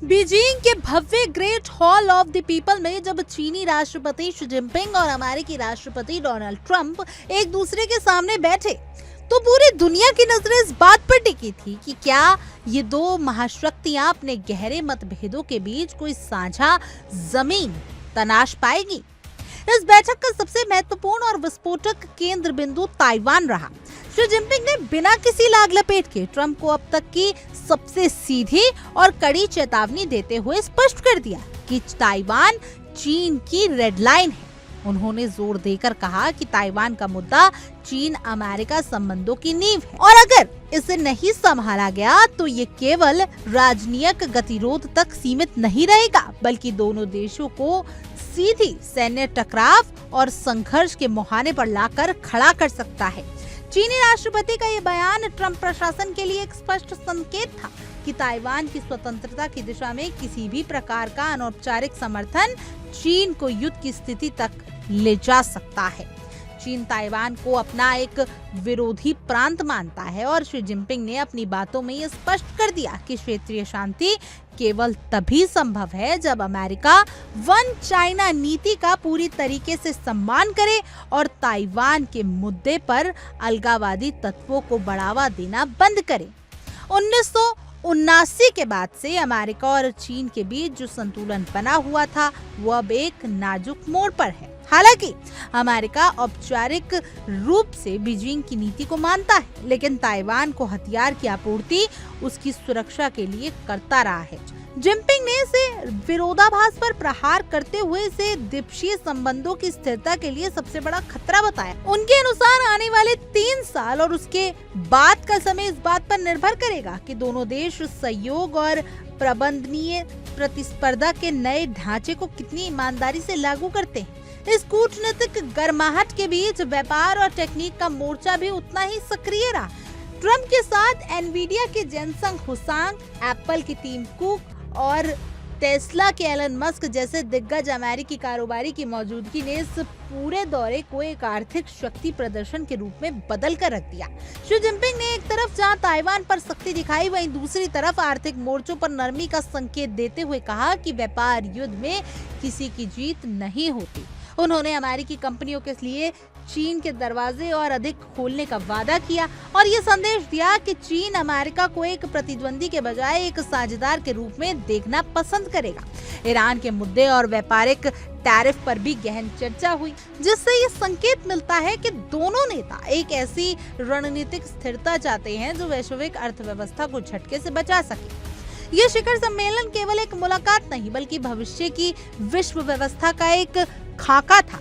Beijing के भव्य Great Hall of the People में जब चीनी राष्ट्रपति शी जिनपिंग और अमेरिकी राष्ट्रपति डोनाल्ड ट्रंप एक दूसरे के सामने बैठे तो पूरी दुनिया की नजरें इस बात पर टिकी थी कि क्या ये दो महाशक्तियां अपने गहरे मतभेदों के बीच कोई साझा जमीन तलाश पाएगी। इस बैठक का सबसे महत्वपूर्ण और विस्फोटक केंद्र बिंदु ताइवान रहा। शी जिनपिंग ने बिना किसी लाग लपेट के ट्रंप को अब तक की सबसे सीधी और कड़ी चेतावनी देते हुए स्पष्ट कर दिया कि ताइवान चीन की रेड लाइन है। उन्होंने जोर देकर कहा कि ताइवान का मुद्दा चीन अमेरिका संबंधों की नींव है और अगर इसे नहीं संभाला गया तो ये केवल राजनीतिक गतिरोध तक सीमित नहीं रहेगा बल्कि दोनों देशों को सीधी सैन्य टकराव और संघर्ष के मुहाने पर लाकर खड़ा कर सकता है। चीनी राष्ट्रपति का ये बयान ट्रंप प्रशासन के लिए एक स्पष्ट संकेत था कि ताइवान की स्वतंत्रता की दिशा में किसी भी प्रकार का अनौपचारिक समर्थन चीन को युद्ध की स्थिति तक ले जा सकता है। चीन ताइवान को अपना एक विरोधी प्रांत मानता है और शी जिनपिंग ने अपनी बातों में ये स्पष्ट कर दिया कि क्षेत्रीय शांति केवल तभी संभव है जब अमेरिका वन चाइना नीति का पूरी तरीके से सम्मान करे और ताइवान के मुद्दे पर अलगाववादी तत्वों को बढ़ावा देना बंद करे। 1979 के बाद से अमेरिका और चीन के बीच जो संतुलन बना हुआ था वो अब एक नाजुक मोड़ पर है। हालांकि अमेरिका औपचारिक रूप से बीजिंग की नीति को मानता है लेकिन ताइवान को हथियार की आपूर्ति उसकी सुरक्षा के लिए करता रहा है। जिनपिंग ने इसे विरोधाभास पर प्रहार करते हुए इसे द्विपक्षीय संबंधों की स्थिरता के लिए सबसे बड़ा खतरा बताया। उनके अनुसार आने वाले 3 साल और उसके बाद का समय इस बात पर निर्भर करेगा कि दोनों देश सहयोग और प्रबंधनीय प्रतिस्पर्धा के नए ढांचे को कितनी ईमानदारी से लागू करते हैं। इस कूटनीतिक गर्माहट के बीच व्यापार और टेक्निक का मोर्चा भी उतना ही सक्रिय रहा। ट्रंप के साथ एनवीडिया के जेनसंग हुसांग, एप्पल की टीम कुक और टेस्ला के एलन मस्क जैसे दिग्गज अमेरिकी कारोबारी की मौजूदगी ने इस पूरे दौरे को एक आर्थिक शक्ति प्रदर्शन के रूप में बदल कर रख दिया। शी जिनपिंग ने एक तरफ जहां ताइवान पर सख्ती दिखाई वहीं दूसरी तरफ आर्थिक मोर्चों पर नरमी का संकेत देते हुए कहा कि व्यापार युद्ध में किसी की जीत नहीं होती। उन्होंने अमेरिकी कंपनियों के लिए चीन के दरवाजे और अधिक खोलने का वादा किया और ये संदेश दिया कि चीन अमेरिका को एक प्रतिद्वंदी के बजाय एक साझेदार के रूप में देखना पसंद करेगा। ईरान के मुद्दे और व्यापारिक टैरिफ पर भी गहन चर्चा हुई जिससे ये संकेत मिलता है कि दोनों नेता एक ऐसी रणनीतिक स्थिरता चाहते हैं जो वैश्विक अर्थव्यवस्था को झटके से बचा सके। ये शिखर सम्मेलन केवल एक मुलाकात नहीं बल्कि भविष्य की विश्व व्यवस्था का एक खाका था।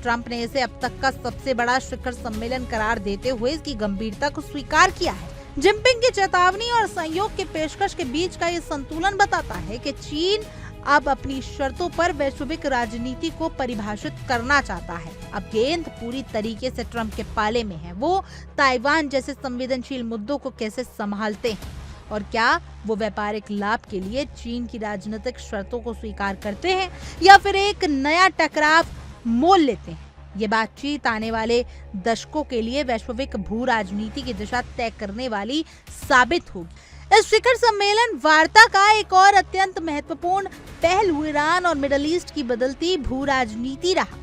ट्रंप ने इसे अब तक का सबसे बड़ा शिखर सम्मेलन करार देते हुए इसकी गंभीरता को स्वीकार किया है। जिनपिंग की चेतावनी और सहयोग के पेशकश के बीच का ये संतुलन बताता है कि चीन अब अपनी शर्तों पर वैश्विक राजनीति को परिभाषित करना चाहता है। अब गेंद पूरी तरीके से ट्रंप के पाले में है। वो ताइवान जैसे संवेदनशील मुद्दों को कैसे संभालते हैं और क्या वो व्यापारिक लाभ के लिए चीन की राजनीतिक शर्तों को स्वीकार करते हैं या फिर एक नया टकराव मोल लेते हैं। ये बातचीत आने वाले दशकों के लिए वैश्विक भू राजनीति की दिशा तय करने वाली साबित होगी। इस शिखर सम्मेलन वार्ता का एक और अत्यंत महत्वपूर्ण पहलू ईरान और मिडल ईस्ट की बदलती भू राजनीति रहा।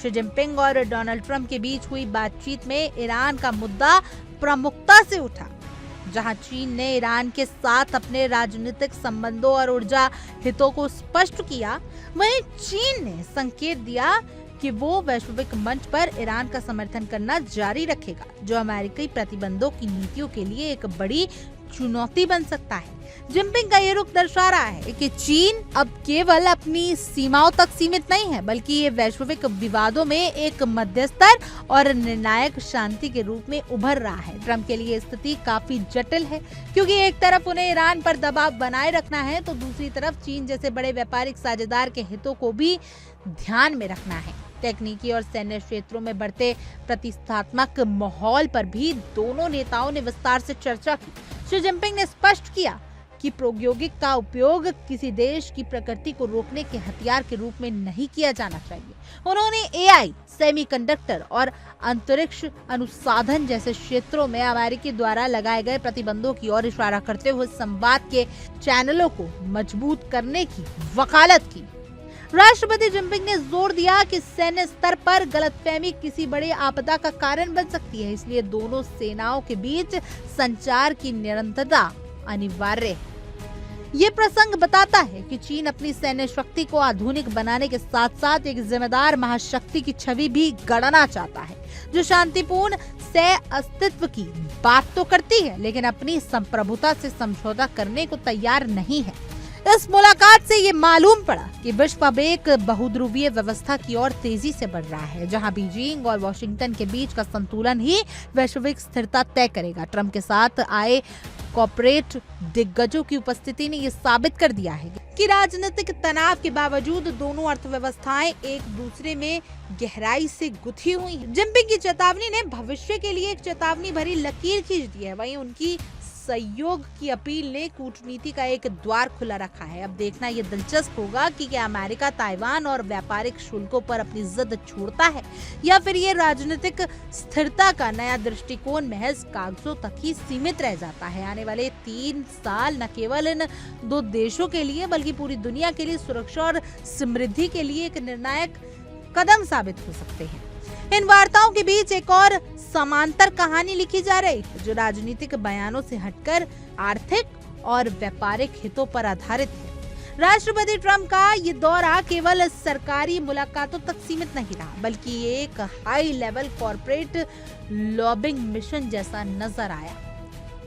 शी जिनपिंग और डोनाल्ड ट्रंप के बीच हुई बातचीत में ईरान का मुद्दा प्रमुखता से उठा। जहां चीन ने ईरान के साथ अपने राजनीतिक संबंधों और ऊर्जा हितों को स्पष्ट किया, वहीं चीन ने संकेत दिया कि वो वैश्विक मंच पर ईरान का समर्थन करना जारी रखेगा, जो अमेरिकी प्रतिबंधों की नीतियों के लिए एक बड़ी चुनौती बन सकता है। जिनपिंग का ये रुख दर्शा रहा है कि चीन अब केवल अपनी सीमाओं तक सीमित नहीं है बल्कि ये वैश्विक विवादों में एक मध्यस्थर और निर्णायक शांति के रूप में उभर रहा है। ट्रंप के लिए स्थिति काफी जटिल है क्योंकि एक तरफ उन्हें ईरान पर दबाव बनाए रखना है तो दूसरी तरफ चीन जैसे बड़े व्यापारिक साझेदार के हितों को भी ध्यान में रखना है। तकनीकी और सैन्य क्षेत्रों में बढ़ते प्रतिस्पर्धात्मक माहौल पर भी दोनों नेताओं ने विस्तार से चर्चा की। शी जिनपिंग ने स्पष्ट किया कि प्रौद्योगिकी का उपयोग किसी देश की प्रकृति को रोकने के हथियार के रूप में नहीं किया जाना चाहिए। उन्होंने एआई, सेमीकंडक्टर और अंतरिक्ष अनुसंधान जैसे क्षेत्रों में अमेरिका द्वारा लगाए गए प्रतिबंधों की ओर इशारा करते हुए संवाद के चैनलों को मजबूत करने की वकालत की। राष्ट्रपति जिनपिंग ने जोर दिया कि सैन्य स्तर पर गलतफहमी किसी बड़े आपदा का कारण बन सकती है, इसलिए दोनों सेनाओं के बीच संचार की निरंतरता अनिवार्य है। ये प्रसंग बताता है कि चीन अपनी सैन्य शक्ति को आधुनिक बनाने के साथ साथ एक जिम्मेदार महाशक्ति की छवि भी गढ़ना चाहता है, जो शांतिपूर्ण सह अस्तित्व की बात तो करती है लेकिन अपनी संप्रभुता से समझौता करने को तैयार नहीं है। इस मुलाकात से ये मालूम पड़ा कि विश्व अब एक बहुध्रुवीय व्यवस्था की ओर तेजी से बढ़ रहा है, जहां बीजिंग और वॉशिंगटन के बीच का संतुलन ही वैश्विक स्थिरता तय करेगा। ट्रंप के साथ आए कॉर्पोरेट दिग्गजों की उपस्थिति ने ये साबित कर दिया है कि राजनीतिक तनाव के बावजूद दोनों अर्थव्यवस्थाएं एक दूसरे में गहराई से गुथी हुई हैं। जिनपिंग की चेतावनी ने भविष्य के लिए एक चेतावनी भरी लकीर खींच दी है। वहीं उनकी सहयोग की अपील ने कूटनीति का एक द्वार खुला रखा है। अब देखना ये दिलचस्प होगा कि क्या अमेरिका ताइवान और व्यापारिक शुल्कों पर अपनी जिद छोड़ता है या फिर ये राजनीतिक स्थिरता का नया दृष्टिकोण महज कागजों तक ही सीमित रह जाता है। आने वाले 3 साल न केवल इन 2 देशों के लिए बल्कि पूरी दुनिया के लिए सुरक्षा और समृद्धि के लिए एक निर्णायक कदम साबित हो सकते हैं। इन वार्ताओं के बीच एक और समांतर कहानी लिखी जा रही है, जो राजनीतिक बयानों से हटकर आर्थिक और व्यापारिक हितों पर आधारित है। राष्ट्रपति ट्रंप का ये दौरा केवल सरकारी मुलाकातों तक सीमित नहीं रहा, बल्कि एक high level corporate lobbying mission जैसा नजर आया।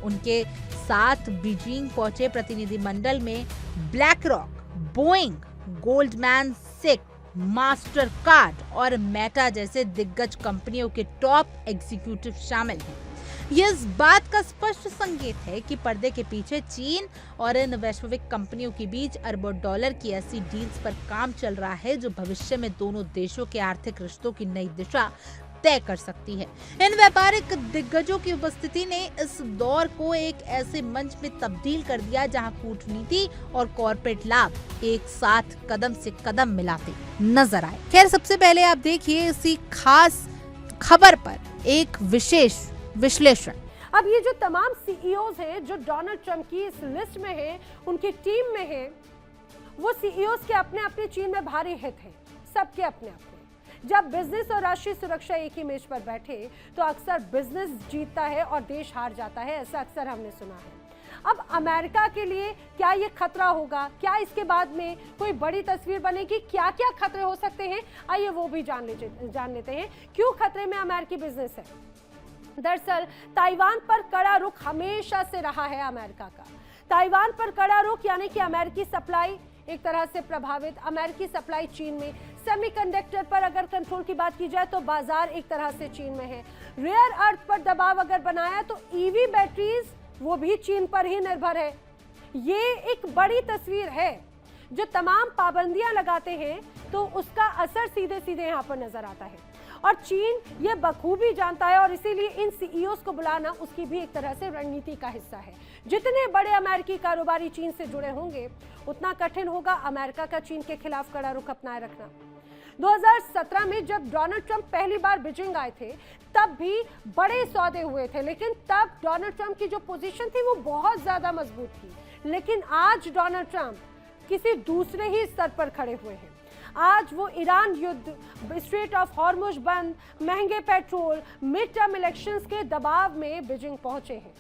उनके साथ बीजिंग पहुंचे प्रतिनिधिमंडल में ब्लैक रॉक, बोइंग, गोल्डमैन सैक्स, मास्टर कार्ड और मेटा जैसे दिग्गज कंपनियों के टॉप एग्जीक्यूटिव शामिल हैं। ये इस बात का स्पष्ट संकेत है कि पर्दे के पीछे चीन और इन वैश्विक कंपनियों के बीच अरबों डॉलर की ऐसी डील्स पर काम चल रहा है, जो भविष्य में दोनों देशों के आर्थिक रिश्तों की नई दिशा तय कर सकती है। इन व्यापारिक दिग्गजों की उपस्थिति ने इस दौर को एक ऐसे मंच में तब्दील कर दिया जहां कूटनीति और कॉर्पोरेट लाभ एक साथ कदम से कदम मिलाते नजर आए। खैर, सबसे पहले आप देखिए इसी खास खबर पर एक विशेष विश्लेषण। अब ये जो तमाम सीईओज हैं जो डोनाल्ड ट्रंप की इस लिस्ट में हैं, उनकी टीम में हैं, वो सीईओज के अपने अपने चीन में भारी हित हैं, सबके अपने अपने। जब बिजनेस और राष्ट्रीय सुरक्षा एक ही मेज पर बैठे तो अक्सर बिजनेस जीतता है और देश हार जाता है, ऐसा अक्सर हमने सुना है। अब अमेरिका के लिए क्या ये खतरा होगा? क्या इसके बाद में कोई बड़ी तस्वीर बनेगी? क्या क्या खतरे हो सकते हैं, आइए वो भी जान लेते हैं। क्यों खतरे में अमेरिकी बिजनेस है? दरअसल ताइवान पर कड़ा रुख हमेशा से रहा है अमेरिका का। ताइवान पर कड़ा रुख यानी कि अमेरिकी सप्लाई एक तरह से प्रभावित, अमेरिकी सप्लाई चीन में। सेमीकंडक्टर पर अगर कंट्रोल की बात की जाए तो बाजार एक तरह से चीन में है। रेयर अर्थ पर दबाव अगर बनाया तो ईवी बैटरीज वो भी चीन पर ही निर्भर है। ये एक बड़ी तस्वीर है। जो तमाम पाबंदियां लगाते हैं तो उसका असर सीधे सीधे यहाँ पर नजर आता है और चीन ये बखूबी जानता है और इसीलिए इन सीईओज को बुलाना उसकी भी एक तरह से रणनीति का हिस्सा है। जितने बड़े अमेरिकी कारोबारी चीन से जुड़े होंगे उतना कठिन होगा अमेरिका का चीन के खिलाफ कड़ा रुख अपनाए रखना। 2017 में जब डोनाल्ड ट्रंप पहली बार बीजिंग आए थे तब भी बड़े सौदे हुए थे, लेकिन तब डोनाल्ड ट्रंप की जो पोजीशन थी वो बहुत ज्यादा मजबूत थी। लेकिन आज डोनाल्ड ट्रंप किसी दूसरे ही स्तर पर खड़े हुए हैं। आज वो ईरान युद्ध, स्ट्रेट ऑफ हॉर्मुज बंद, महंगे पेट्रोल, मिड टर्म इलेक्शंस के दबाव में बीजिंग पहुंचे हैं।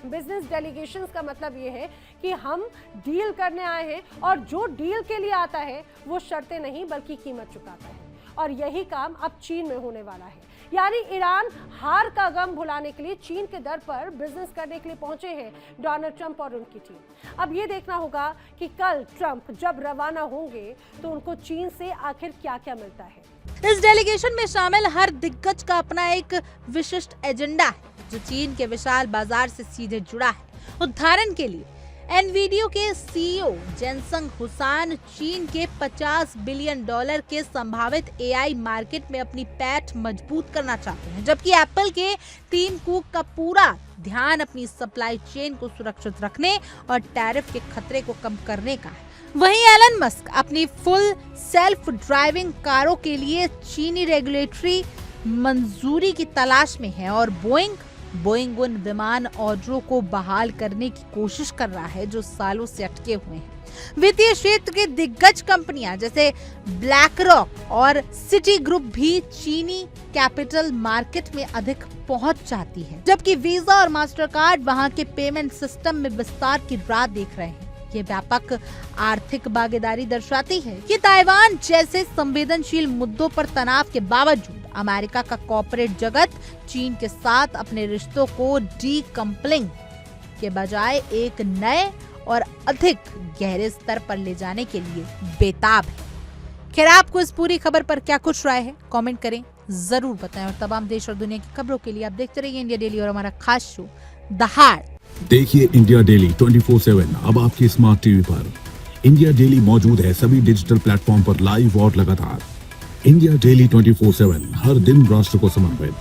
बिजनेस डेलीगेशंस का मतलब ये है कि हम डील करने आए हैं और जो डील के लिए आता है वो शर्तें नहीं बल्कि कीमत चुकाता है और यही काम अब चीन में होने वाला है। यानी ईरान हार का गम भुलाने के लिए चीन के दर पर बिजनेस करने के लिए पहुंचे हैं डोनाल्ड ट्रंप और उनकी टीम। अब ये देखना होगा कि कल ट्रंप जब रवाना होंगे तो उनको चीन से आखिर क्या क्या मिलता है। इस डेलीगेशन में शामिल हर दिग्गज का अपना एक विशिष्ट एजेंडा है जो चीन के विशाल बाजार से सीधे जुड़ा है। उदाहरण के लिए एनवीडियो के सीईओ जेनसंग हुसान चीन के $50 बिलियन के संभावित एआई मार्केट में अपनी पैठ मजबूत करना चाहते हैं, जबकि एप्पल के टीम कुक का पूरा ध्यान अपनी सप्लाई चेन को सुरक्षित रखने और टैरिफ के खतरे को कम करने का है। वहीं एलन मस्क अपनी फुल सेल्फ ड्राइविंग कारों के लिए चीनी रेगुलेटरी मंजूरी की तलाश में है और बोइंग उन विमान ऑर्डरों को बहाल करने की कोशिश कर रहा है जो सालों से अटके हुए हैं। वित्तीय क्षेत्र के दिग्गज कंपनियां जैसे ब्लैक रॉक और सिटी ग्रुप भी चीनी कैपिटल मार्केट में अधिक पहुंच चाहती है, जबकि वीजा और मास्टर कार्ड वहां के पेमेंट सिस्टम में विस्तार की राह देख रहे हैं। ये व्यापक आर्थिक भागीदारी दर्शाती है कि ताइवान जैसे संवेदनशील मुद्दों पर तनाव के बावजूद अमेरिका का कॉर्पोरेट जगत चीन के साथ अपने रिश्तों को डीकम्पलिंग के बजाय एक नए और अधिक गहरे स्तर पर ले जाने के लिए बेताब है। खैर, आपको इस पूरी खबर पर क्या कुछ राय है, कमेंट करें, जरूर बताएं। और तमाम देश और दुनिया की खबरों के लिए आप देखते रहिए इंडिया डेली और हमारा खास शो दहाड़। देखिए इंडिया डेली 24/7 अब आपकी स्मार्ट टीवी पर। इंडिया डेली मौजूद है सभी डिजिटल प्लेटफॉर्म पर लाइव और लगातार। इंडिया डेली 24/7 हर दिन राष्ट्र को समर्पित।